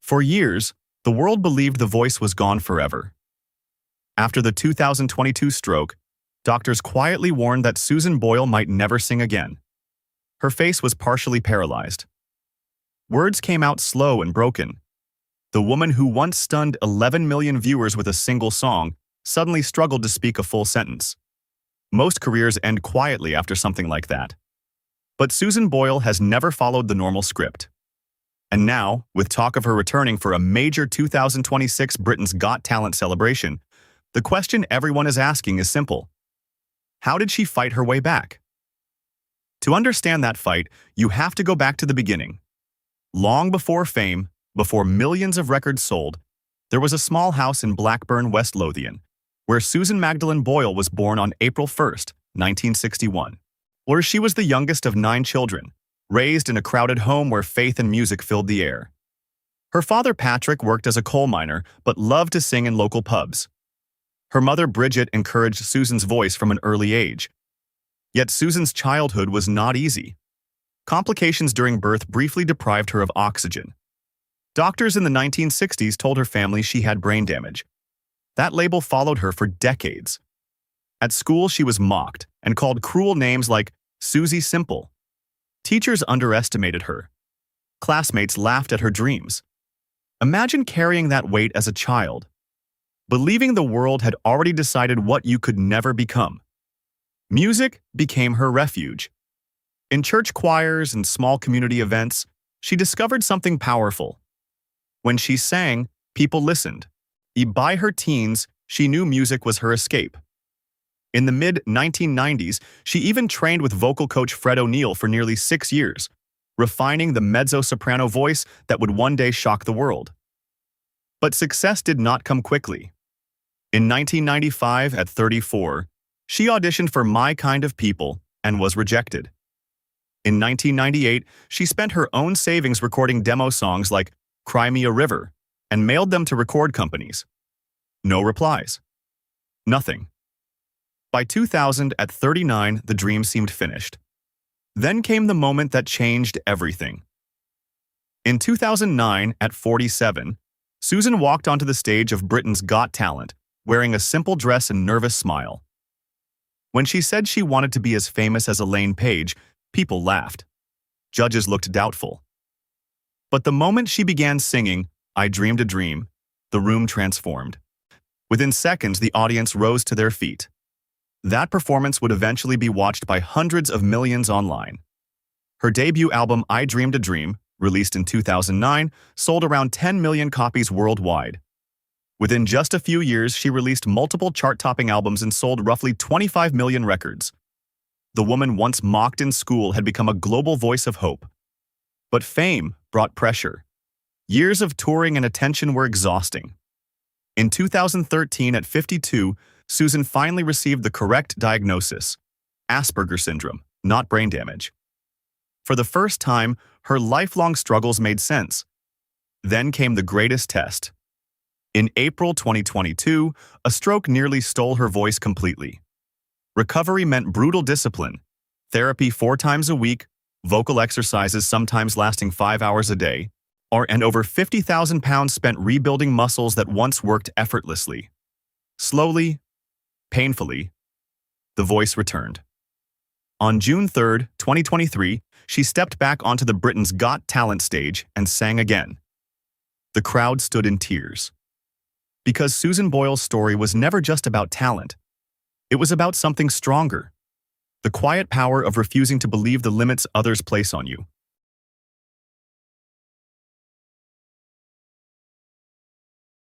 For years, the world believed the voice was gone forever. After the 2022 stroke, doctors quietly warned that Susan Boyle might never sing again. Her face was partially paralyzed. Words came out slow and broken. The woman who once stunned 11 million viewers with a single song suddenly struggled to speak a full sentence. Most careers end quietly after something like that. But Susan Boyle has never followed the normal script. And now, with talk of her returning for a major 2026 Britain's Got Talent celebration, the question everyone is asking is simple. How did she fight her way back? To understand that fight, you have to go back to the beginning. Long before fame, before millions of records sold, there was a small house in Blackburn, West Lothian, where Susan Magdalene Boyle was born on April 1st, 1961. Where she was the youngest of 9 children, raised in a crowded home where faith and music filled the air. Her father Patrick worked as a coal miner but loved to sing in local pubs. Her mother Bridget encouraged Susan's voice from an early age. Yet Susan's childhood was not easy. Complications during birth briefly deprived her of oxygen. Doctors in the 1960s told her family she had brain damage. That label followed her for decades. At school, she was mocked and called cruel names like Susie Simple. Teachers underestimated her. Classmates laughed at her dreams. Imagine carrying that weight as a child, believing the world had already decided what you could never become. Music became her refuge. In church choirs and small community events, she discovered something powerful. When she sang, people listened. By her teens, she knew music was her escape. In the mid-1990s, she even trained with vocal coach Fred O'Neill for nearly 6 years, refining the mezzo-soprano voice that would one day shock the world. But success did not come quickly. In 1995, at 34, she auditioned for My Kind of People and was rejected. In 1998, she spent her own savings recording demo songs like Cry Me a River and mailed them to record companies. No replies. Nothing. By 2000, at 39, the dream seemed finished. Then came the moment that changed everything. In 2009, at 47, Susan walked onto the stage of Britain's Got Talent, wearing a simple dress and nervous smile. When she said she wanted to be as famous as Elaine Paige, people laughed. Judges looked doubtful. But the moment she began singing, I Dreamed a Dream, the room transformed. Within seconds, the audience rose to their feet. That performance would eventually be watched by hundreds of millions online. Her debut album, I Dreamed a Dream, released in 2009, sold around 10 million copies worldwide. Within just a few years, she released multiple chart-topping albums and sold roughly 25 million records. The woman once mocked in school had become a global voice of hope. But fame brought pressure. Years of touring and attention were exhausting. In 2013, at 52, Susan finally received the correct diagnosis: Asperger's syndrome, not brain damage. For the first time, her lifelong struggles made sense. Then came the greatest test. In April 2022, a stroke nearly stole her voice completely. Recovery meant brutal discipline, therapy 4 times a week, vocal exercises sometimes lasting 5 hours a day, and over £50,000 spent rebuilding muscles that once worked effortlessly. Slowly, painfully, the voice returned. On June 3, 2023, she stepped back onto the Britain's Got Talent stage and sang again. The crowd stood in tears. Because Susan Boyle's story was never just about talent. It was about something stronger. The quiet power of refusing to believe the limits others place on you.